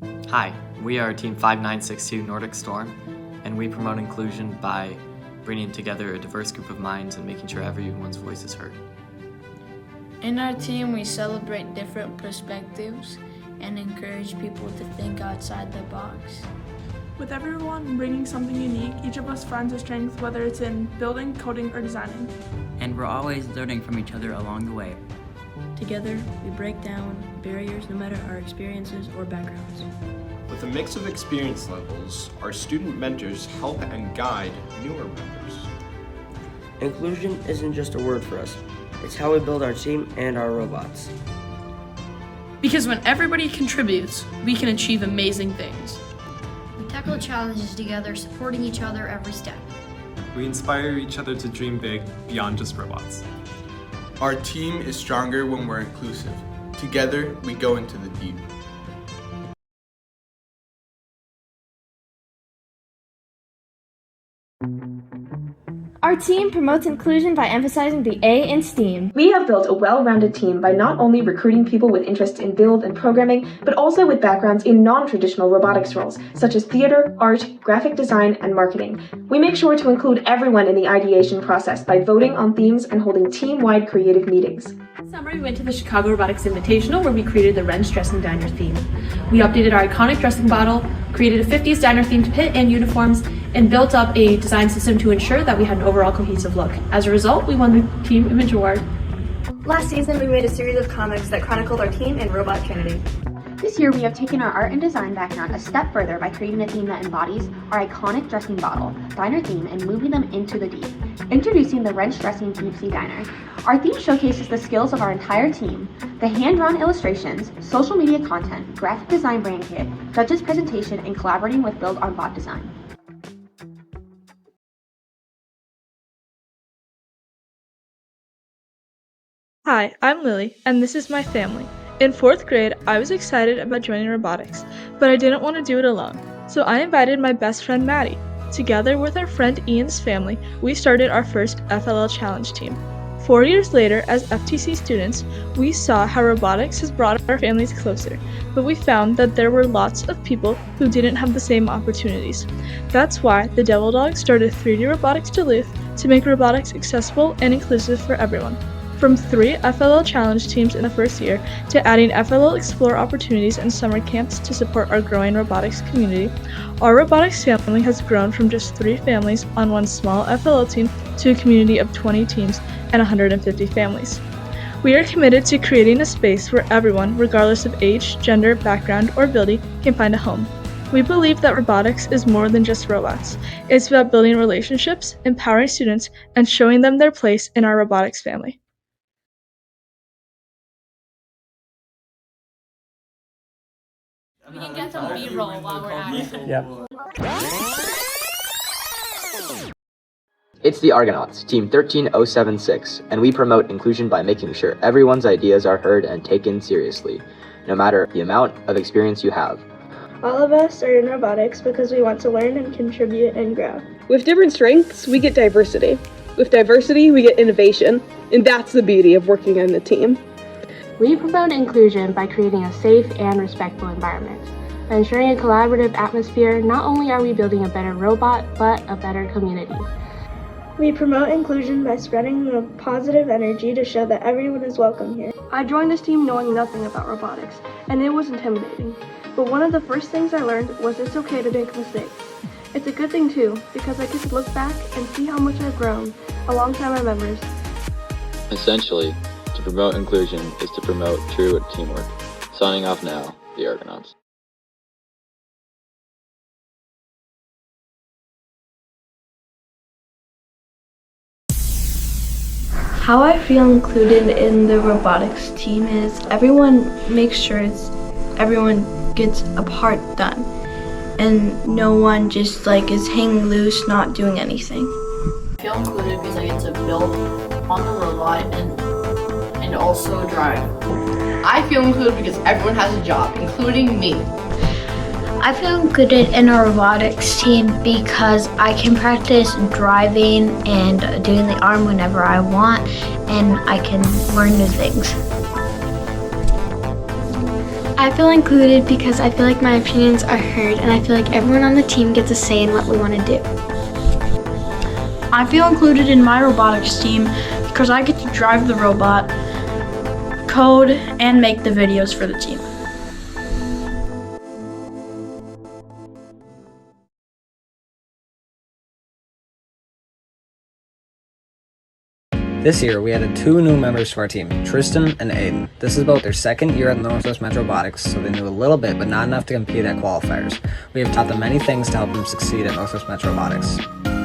Hi, we are Team 5962 Nordic Storm, and we promote inclusion by bringing together a diverse group of minds and making sure everyone's voice is heard. In our team, we celebrate different perspectives and encourage people to think outside the box. With everyone bringing something unique, each of us finds a strength, whether it's in building, coding, or designing. And we're always learning from each other along the way. Together, we break down barriers no matter our experiences or backgrounds. With a mix of experience levels, our student mentors help and guide newer members. Inclusion isn't just a word for us. It's how we build our team and our robots. Because when everybody contributes, we can achieve amazing things. We tackle challenges together, supporting each other every step. We inspire each other to dream big beyond just robots. Our team is stronger when we're inclusive. Together, we go into the deep. Our team promotes inclusion by emphasizing the A in STEAM. We have built a well-rounded team by not only recruiting people with interest in build and programming, but also with backgrounds in non-traditional robotics roles, such as theater, art, graphic design, and marketing. We make sure to include everyone in the ideation process by voting on themes and holding team-wide creative meetings. This summer, we went to the Chicago Robotics Invitational where we created the Wrench Dressing Diner theme. We updated our iconic dressing bottle, created a 50s diner-themed pit and uniforms, and built up a design system to ensure that we had an overall cohesive look. As a result, we won the Team Image Award. Last season, we made a series of comics that chronicled our team and Robot Trinity. This year, we have taken our art and design background a step further by creating a theme that embodies our iconic dressing bottle, diner theme, and moving them into the deep. Introducing the Wrench Dressing Deep Sea Diner. Our theme showcases the skills of our entire team, the hand-drawn illustrations, social media content, graphic design brand kit, judges presentation, and collaborating with Build on Bot Design. Hi, I'm Lily, and this is my family. In 4th grade, I was excited about joining robotics, but I didn't want to do it alone, so I invited my best friend Maddie. Together with our friend Ian's family, we started our first FLL Challenge team. 4 years later, as FTC students, we saw how robotics has brought our families closer, but we found that there were lots of people who didn't have the same opportunities. That's why the Devil Dog started 3D Robotics Duluth to make robotics accessible and inclusive for everyone. From 3 FLL Challenge teams in the first year to adding FLL Explore opportunities and summer camps to support our growing robotics community, our robotics family has grown from just 3 families on one small FLL team to a community of 20 teams and 150 families. We are committed to creating a space where everyone, regardless of age, gender, background, or ability, can find a home. We believe that robotics is more than just robots. It's about building relationships, empowering students, and showing them their place in our robotics family. We can get some B-roll while we're at it. Yep. It's the Argonauts, Team 13076, and we promote inclusion by making sure everyone's ideas are heard and taken seriously, no matter the amount of experience you have. All of us are in robotics because we want to learn and contribute and grow. With different strengths, we get diversity. With diversity, we get innovation, and that's the beauty of working in a team. We promote inclusion by creating a safe and respectful environment. By ensuring a collaborative atmosphere, not only are we building a better robot, but a better community. We promote inclusion by spreading a positive energy to show that everyone is welcome here. I joined this team knowing nothing about robotics, and it was intimidating. But one of the first things I learned was it's okay to make mistakes. It's a good thing too, because I get to look back and see how much I've grown alongside my members. Essentially, to promote inclusion is to promote true teamwork. Signing off now, the Argonauts. How I feel included in the robotics team is everyone makes sure everyone gets a part done, and no one just is hanging loose, not doing anything. I feel included because I get to build on the robot and also drive. I feel included because everyone has a job, including me. I feel included in a robotics team because I can practice driving and doing the arm whenever I want, and I can learn new things. I I feel included because I feel like my opinions are heard and I feel like everyone on the team gets a say in what we want to do. I feel included in my robotics team because I get to drive the robot, code, and make the videos for the team. This year, we added 2 new members to our team, Tristan and Aiden. This is about their second year at Northwest Metro Robotics, so they knew a little bit, but not enough to compete at qualifiers. We have taught them many things to help them succeed at Northwest Metro Robotics.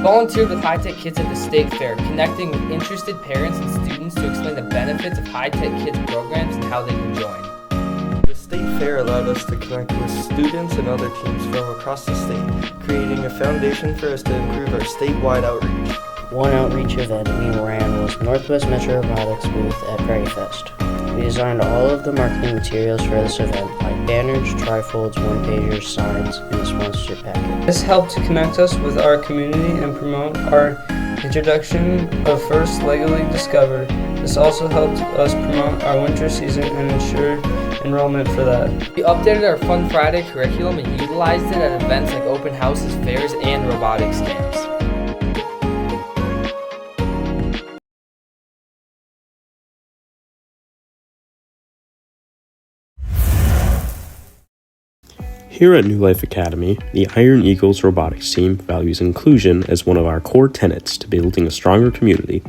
Volunteered with High-Tech Kids at the State Fair, connecting with interested parents and students to explain the benefits of High-Tech Kids programs and how they can join. The State Fair allowed us to connect with students and other teams from across the state, creating a foundation for us to improve our statewide outreach. One outreach event we ran was Northwest Metro Robotics booth at Prairie Fest. We designed all of the marketing materials for this event, like banners, trifolds, one-pagers, signs, and a sponsorship packet. This helped to connect us with our community and promote our introduction of First Lego League Discovered. This also helped us promote our winter season and ensure enrollment for that. We updated our Fun Friday curriculum and utilized it at events like open houses, fairs, and robotics camps. Here at New Life Academy, the Iron Eagles robotics team values inclusion as one of our core tenets to building a stronger community.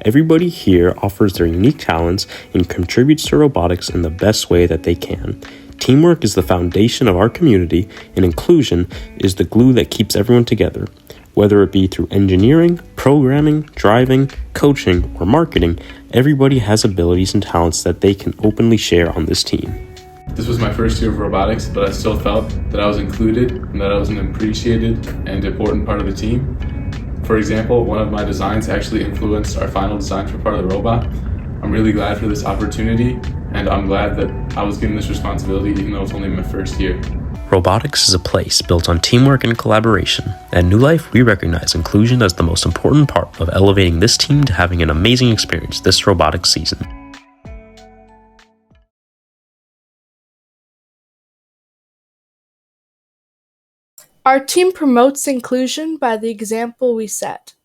Everybody here offers their unique talents and contributes to robotics in the best way that they can. Teamwork is the foundation of our community, and inclusion is the glue that keeps everyone together. Whether it be through engineering, programming, driving, coaching, or marketing, everybody has abilities and talents that they can openly share on this team. This was my first year of robotics, but I still felt that I was included and that I was an appreciated and important part of the team. For example, one of my designs actually influenced our final design for part of the robot. I'm really glad for this opportunity, and I'm glad that I was given this responsibility even though it's only my first year. Robotics is a place built on teamwork and collaboration. At New Life, we recognize inclusion as the most important part of elevating this team to having an amazing experience this robotics season. Our team promotes inclusion by the example we set.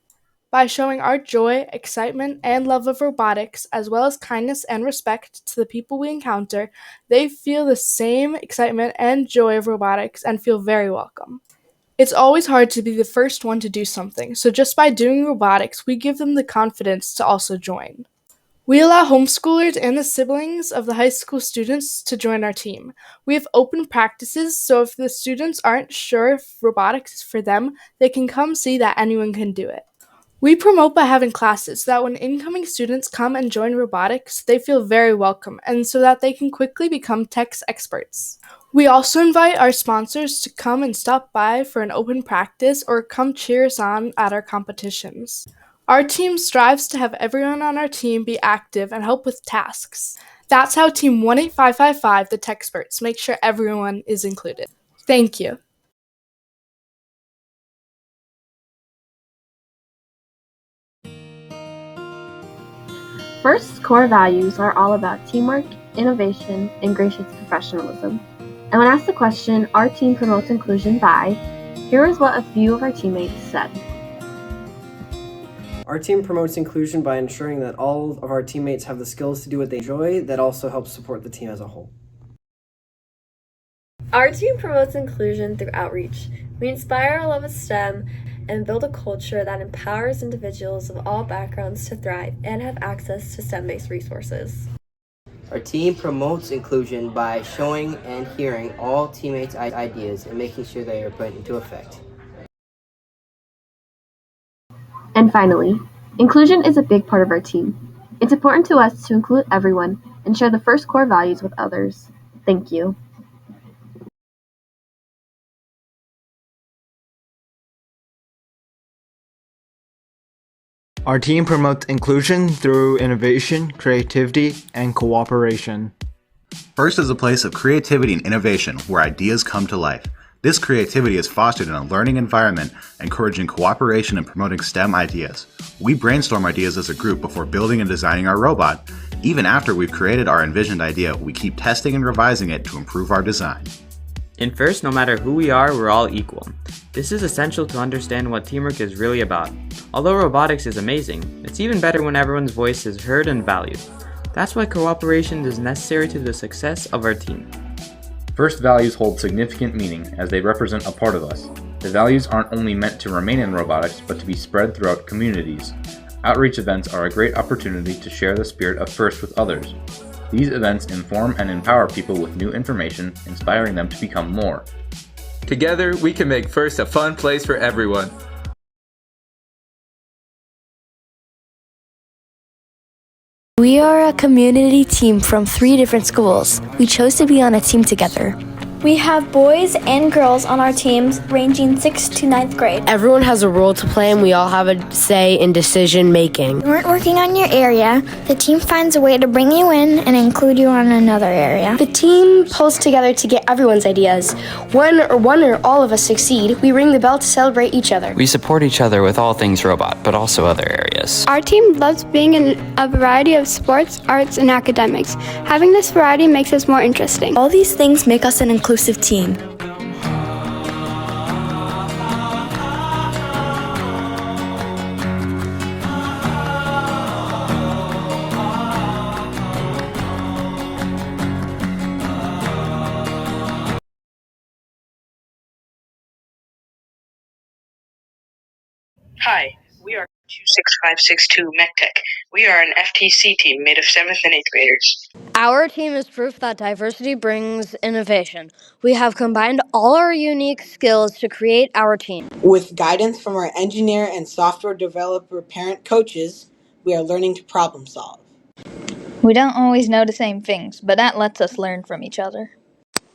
By showing our joy, excitement, and love of robotics, as well as kindness and respect to the people we encounter, they feel the same excitement and joy of robotics and feel very welcome. It's always hard to be the first one to do something, so just by doing robotics, we give them the confidence to also join. We allow homeschoolers and the siblings of the high school students to join our team. We have open practices, so if the students aren't sure if robotics is for them, they can come see that anyone can do it. We promote by having classes so that when incoming students come and join robotics, they feel very welcome and so that they can quickly become tech experts. We also invite our sponsors to come and stop by for an open practice or come cheer us on at our competitions. Our team strives to have everyone on our team be active and help with tasks. That's how Team 18555, the Techsperts, make sure everyone is included. Thank you. First's core values are all about teamwork, innovation, and gracious professionalism. And when asked the question, our team promotes inclusion by, here is what a few of our teammates said. Our team promotes inclusion by ensuring that all of our teammates have the skills to do what they enjoy that also helps support the team as a whole. Our team promotes inclusion through outreach. We inspire our love of STEM and build a culture that empowers individuals of all backgrounds to thrive and have access to STEM-based resources. Our team promotes inclusion by showing and hearing all teammates' ideas and making sure they are put into effect. And finally, inclusion is a big part of our team. It's important to us to include everyone and share the first core values with others. Thank you. Our team promotes inclusion through innovation, creativity, and cooperation. First is a place of creativity and innovation where ideas come to life. This creativity is fostered in a learning environment, encouraging cooperation and promoting STEM ideas. We brainstorm ideas as a group before building and designing our robot, Even after we've created our envisioned idea, we keep testing and revising it to improve our design. And first, no matter who we are, we're all equal. This is essential to understand what teamwork is really about. Although robotics is amazing, it's even better when everyone's voice is heard and valued. That's why cooperation is necessary to the success of our team. First values hold significant meaning as they represent a part of us. The values aren't only meant to remain in robotics, but to be spread throughout communities. Outreach events are a great opportunity to share the spirit of FIRST with others. These events inform and empower people with new information, inspiring them to become more. Together, we can make FIRST a fun place for everyone. We are a community team from 3 different schools. We chose to be on a team together. We have boys and girls on our teams ranging 6th to 9th grade. Everyone has a role to play and we all have a say in decision making. When you aren't working on your area, the team finds a way to bring you in and include you on another area. The team pulls together to get everyone's ideas. When one or all of us succeed, we ring the bell to celebrate each other. We support each other with all things robot, but also other areas. Our team loves being in a variety of sports, arts, and academics. Having this variety makes us more interesting. All these things make us an inclusive team. Hi, we are 26562 MechTech. We are an FTC team made of 7th and 8th graders. Our team is proof that diversity brings innovation. We have combined all our unique skills to create our team. With guidance from our engineer and software developer parent coaches, we are learning to problem solve. We don't always know the same things, but that lets us learn from each other.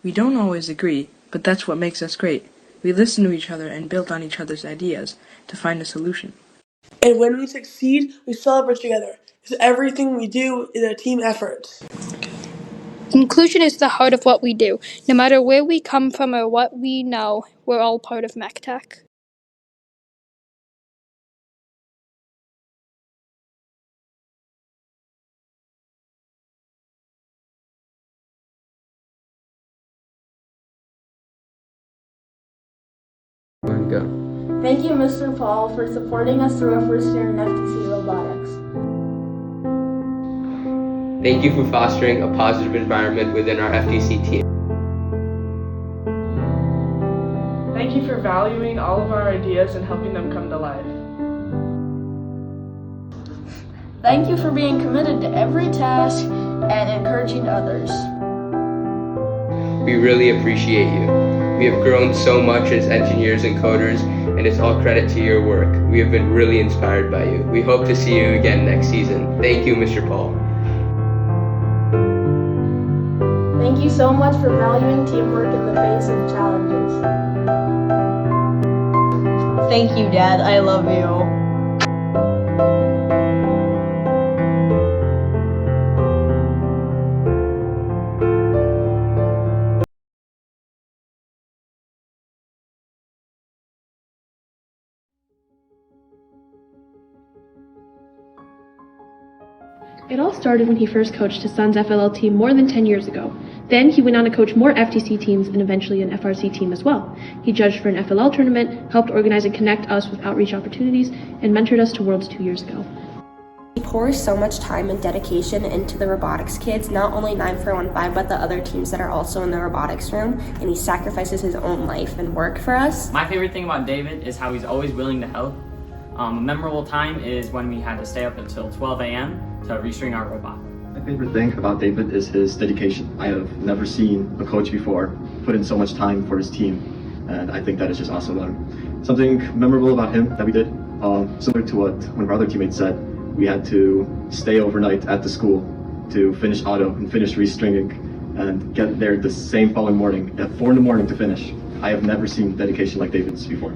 We don't always agree, but that's what makes us great. We listen to each other and build on each other's ideas to find a solution. And when we succeed, we celebrate together, because everything we do is a team effort. Inclusion is the heart of what we do. No matter where we come from or what we know, we're all part of MechTech. Thank you, Mr. Paul, for supporting us through our first year in FTC Robotics. Thank you for fostering a positive environment within our FTC team. Thank you for valuing all of our ideas and helping them come to life. Thank you for being committed to every task and encouraging others. We really appreciate you. We have grown so much as engineers and coders, and it's all credit to your work. We have been really inspired by you. We hope to see you again next season. Thank you, Mr. Paul. Thank you so much for valuing teamwork in the face of challenges. Thank you, Dad. I love you. It all started when he first coached his son's FLL team more than 10 years ago. Then he went on to coach more FTC teams and eventually an FRC team as well. He judged for an FLL tournament, helped organize and connect us with outreach opportunities, and mentored us to Worlds 2 years ago. He pours so much time and dedication into the robotics kids, not only 9415, but the other teams that are also in the robotics room, and he sacrifices his own life and work for us. My favorite thing about David is how he's always willing to help. A memorable time is when we had to stay up until 12 a.m. to restring our robot. My favorite thing about David is his dedication. I have never seen a coach before put in so much time for his team, and I think that is just awesome. Something memorable about him that we did, similar to what one of our other teammates said, we had to stay overnight at the school to finish auto and finish restringing and get there the same following morning at 4 in the morning to finish. I have never seen dedication like David's before.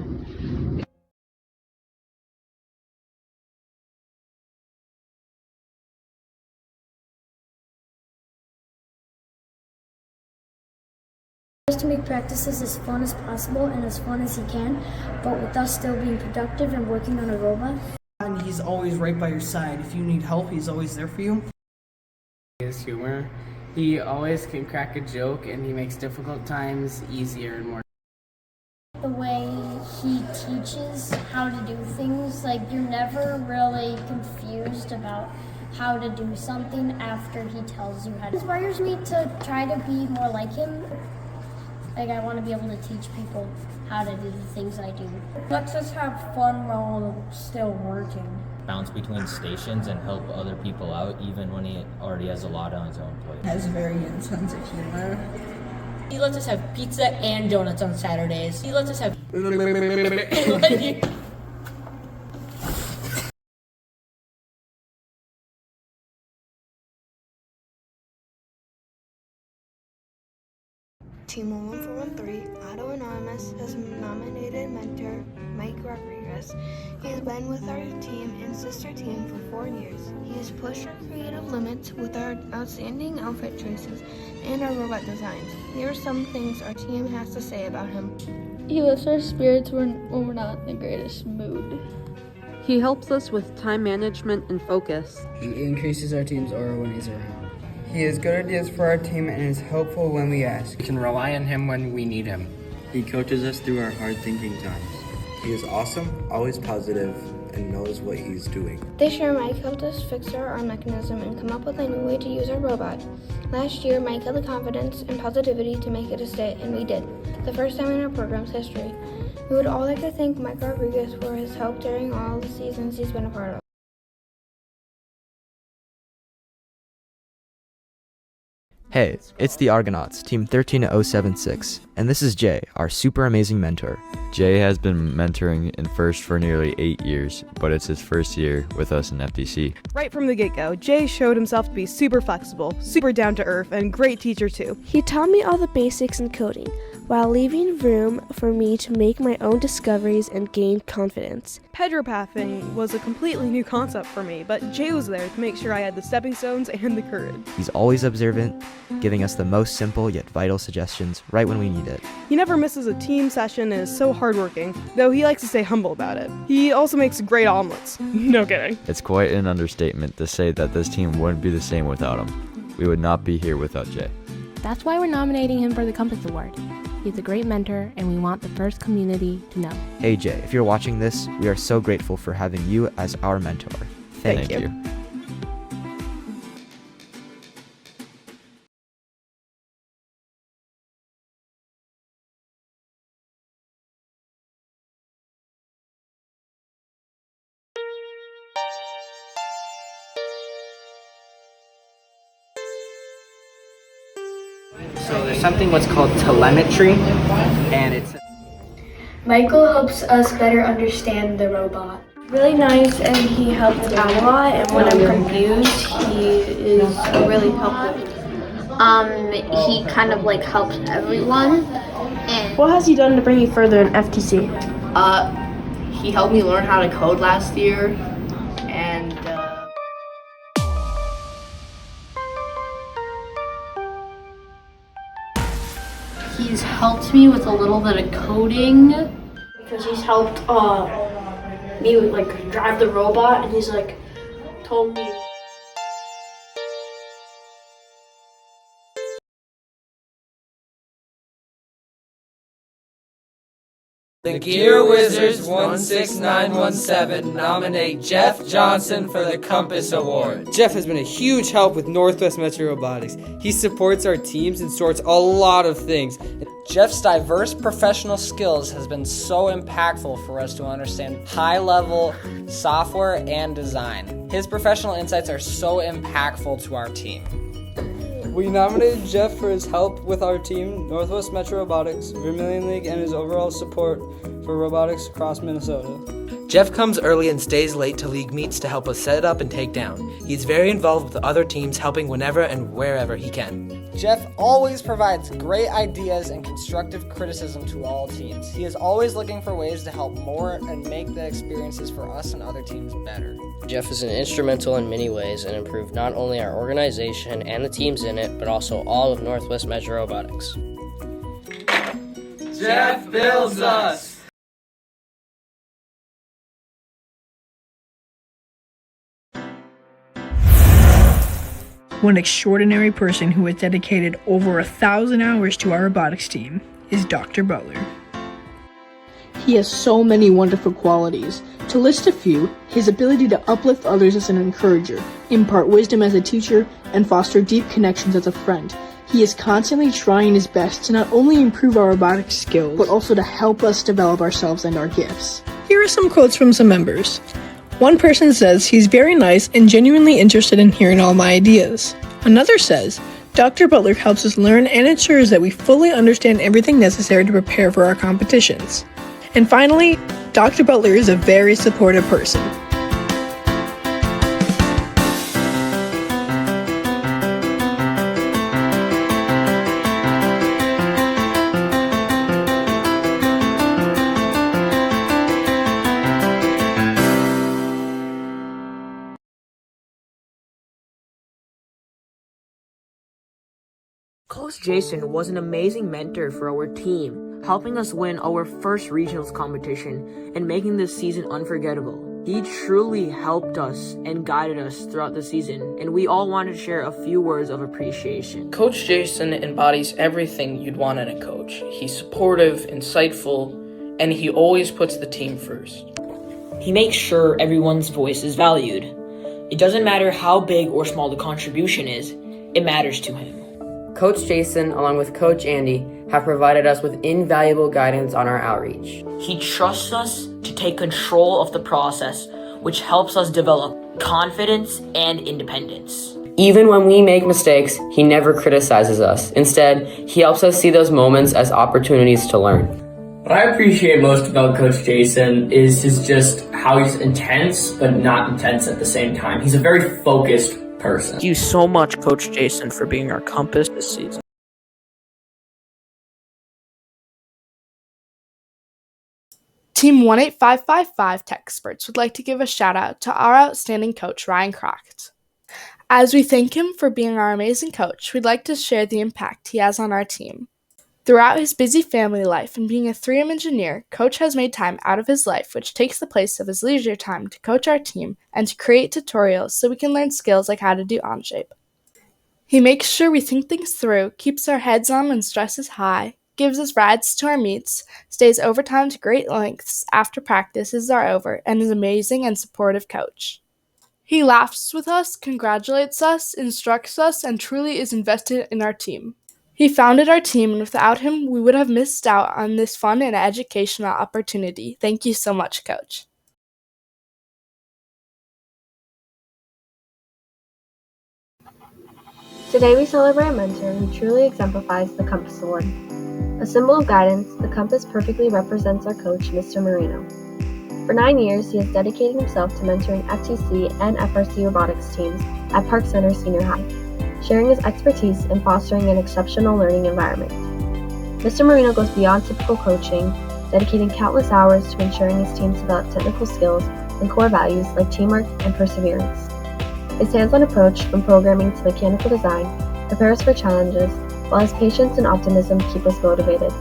To make practices as fun as possible and as fun as he can, but with us still being productive and working on a robot. And he's always right by your side. If you need help, he's always there for you. His humor. He always can crack a joke, and he makes difficult times easier and more. The way he teaches how to do things, like you're never really confused about how to do something after he tells you how to. It inspires me to try to be more like him. Like I want to be able to teach people how to do the things I do. Lets us have fun while still working. Bounce between stations and help other people out even when he already has a lot on his own plate. Has a very good sense of humor. He lets us have pizza and donuts on Saturdays. He lets us have Team 11413, Auto Anonymous, has nominated mentor Mike Rodriguez. He has been with our team and sister team for 4 years. He has pushed our creative limits with our outstanding outfit choices and our robot designs. Here are some things our team has to say about him. He lifts our spirits when we're not in the greatest mood. He helps us with time management and focus. He increases our team's aura when he's around. He has good ideas for our team and is helpful when we ask. We can rely on him when we need him. He coaches us through our hard thinking times. He is awesome, always positive, and knows what he's doing. This year, Mike helped us fix our arm mechanism and come up with a new way to use our robot. Last year, Mike had the confidence and positivity to make it a stay, and we did. The first time in our program's history. We would all like to thank Mike Rodriguez for his help during all the seasons he's been a part of. Hey, it's the Argonauts, Team 13076, and this is Jay, our super amazing mentor. Jay has been mentoring in FIRST for nearly 8 years, but it's his first year with us in FTC. Right from the get-go, Jay showed himself to be super flexible, super down-to-earth, and great teacher too. He taught me all the basics in coding, while leaving room for me to make my own discoveries and gain confidence. Pedropathing was a completely new concept for me, but Jay was there to make sure I had the stepping stones and the courage. He's always observant, giving us the most simple yet vital suggestions right when we need it. He never misses a team session and is so hardworking, though he likes to stay humble about it. He also makes great omelets. No kidding. It's quite an understatement to say that this team wouldn't be the same without him. We would not be here without Jay. That's why we're nominating him for the Compass Award. He's a great mentor, and we want the FIRST community to know. Hey Jay, if you're watching this, we are so grateful for having you as our mentor. Thank you. So there's something what's called telemetry, and it's... Michael helps us better understand the robot. Really nice, and he helped out a lot, and when I'm confused, he is really helpful. He kind of like helps everyone. And What has he done to bring you further in FTC? He helped me learn how to code last year, and he's helped me with a little bit of coding. Because he's helped me like drive the robot, and he's like told me. The Gear Wizards 16917 nominate Jeff Johnson for the Compass Award. Jeff has been a huge help with Northwest Metro Robotics. He supports our teams and sorts a lot of things. Jeff's diverse professional skills has been so impactful for us to understand high-level software and design. His professional insights are so impactful to our team. We nominated Jeff for his help with our team, Northwest Metro Robotics, Vermilion League, and his overall support for robotics across Minnesota. Jeff comes early and stays late to league meets to help us set up and take down. He's very involved with other teams, helping whenever and wherever he can. Jeff always provides great ideas and constructive criticism to all teams. He is always looking for ways to help more and make the experiences for us and other teams better. Jeff is instrumental in many ways and improved not only our organization and the teams in it, but also all of Northwest Metro Robotics. Jeff builds us! One extraordinary person who has dedicated over 1,000 hours to our robotics team is Dr. Butler. He has so many wonderful qualities. To list a few, his ability to uplift others as an encourager, impart wisdom as a teacher, and foster deep connections as a friend. He is constantly trying his best to not only improve our robotics skills, but also to help us develop ourselves and our gifts. Here are some quotes from some members. One person says he's very nice and genuinely interested in hearing all my ideas. Another says, Dr. Butler helps us learn and ensures that we fully understand everything necessary to prepare for our competitions. And finally, Dr. Butler is a very supportive person. Coach Jason was an amazing mentor for our team, helping us win our first regionals competition and making this season unforgettable. He truly helped us and guided us throughout the season, and we all wanted to share a few words of appreciation. Coach Jason embodies everything you'd want in a coach. He's supportive, insightful, and he always puts the team first. He makes sure everyone's voice is valued. It doesn't matter how big or small the contribution is, it matters to him. Coach Jason, along with Coach Andy, have provided us with invaluable guidance on our outreach. He trusts us to take control of the process, which helps us develop confidence and independence. Even when we make mistakes, he never criticizes us. Instead, he helps us see those moments as opportunities to learn. What I appreciate most about Coach Jason is just how he's intense, but not intense at the same time. He's a very focused person. Thank you so much, Coach Jason, for being our compass this season. Team 18555 Tech Experts would like to give a shout out to our outstanding coach, Ryan Crockett. As we thank him for being our amazing coach, we'd like to share the impact he has on our team. Throughout his busy family life and being a 3M engineer, Coach has made time out of his life which takes the place of his leisure time to coach our team and to create tutorials so we can learn skills like how to do Onshape. He makes sure we think things through, keeps our heads on when stress is high, gives us rides to our meets, stays overtime to great lengths after practices are over, and is an amazing and supportive coach. He laughs with us, congratulates us, instructs us, and truly is invested in our team. He founded our team, and without him, we would have missed out on this fun and educational opportunity. Thank you so much, Coach. Today we celebrate a mentor who truly exemplifies the Compass Award. A symbol of guidance, the compass perfectly represents our coach, Mr. Marino. For 9 years, he has dedicated himself to mentoring FTC and FRC robotics teams at Park Center Senior High, sharing his expertise in fostering an exceptional learning environment. Mr. Marino goes beyond typical coaching, dedicating countless hours to ensuring his teams develop technical skills and core values like teamwork and perseverance. His hands-on approach, from programming to mechanical design, prepares for challenges, while his patience and optimism keep us motivated.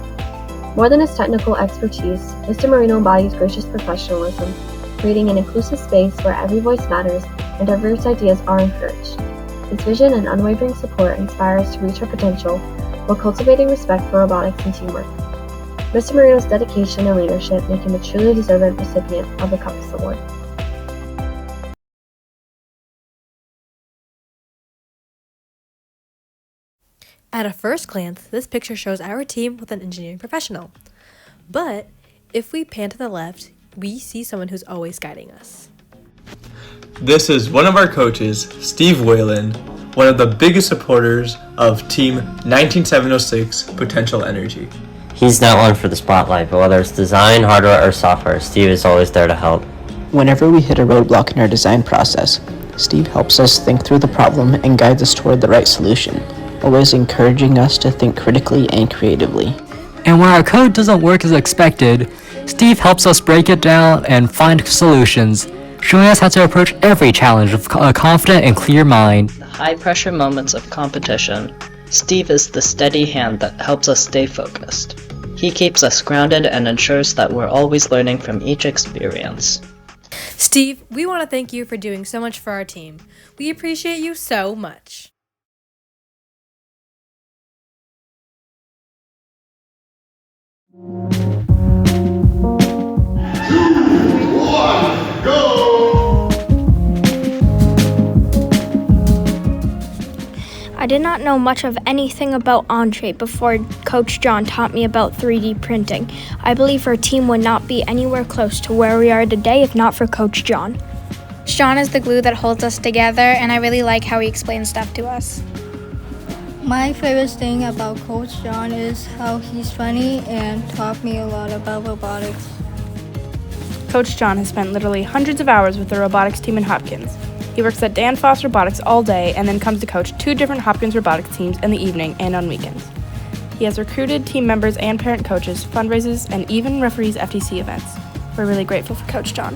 More than his technical expertise, Mr. Marino embodies gracious professionalism, creating an inclusive space where every voice matters and diverse ideas are encouraged. His vision and unwavering support inspire us to reach our potential while cultivating respect for robotics and teamwork. Mr. Marino's dedication and leadership make him a truly deserving recipient of the Compass Award. At a first glance, this picture shows our team with an engineering professional. But if we pan to the left, we see someone who's always guiding us. This is one of our coaches, Steve Whalen, one of the biggest supporters of Team 19706 Potential Energy. He's not one for the spotlight, but whether it's design, hardware, or software, Steve is always there to help. Whenever we hit a roadblock in our design process, Steve helps us think through the problem and guides us toward the right solution, always encouraging us to think critically and creatively. And when our code doesn't work as expected, Steve helps us break it down and find solutions, showing us how to approach every challenge with a confident and clear mind. The high-pressure moments of competition, Steve is the steady hand that helps us stay focused. He keeps us grounded and ensures that we're always learning from each experience. Steve, we want to thank you for doing so much for our team. We appreciate you so much. I did not know much of anything about Onshape before Coach John taught me about 3D printing. I believe our team would not be anywhere close to where we are today if not for Coach John. John is the glue that holds us together, and I really like how he explains stuff to us. My favorite thing about Coach John is how he's funny and taught me a lot about robotics. Coach John has spent literally hundreds of hours with the robotics team in Hopkins. He works at Danfoss Robotics all day and then comes to coach 2 different Hopkins robotics teams in the evening and on weekends. He has recruited team members and parent coaches, fundraisers, and even referees FTC events. We're really grateful for Coach John.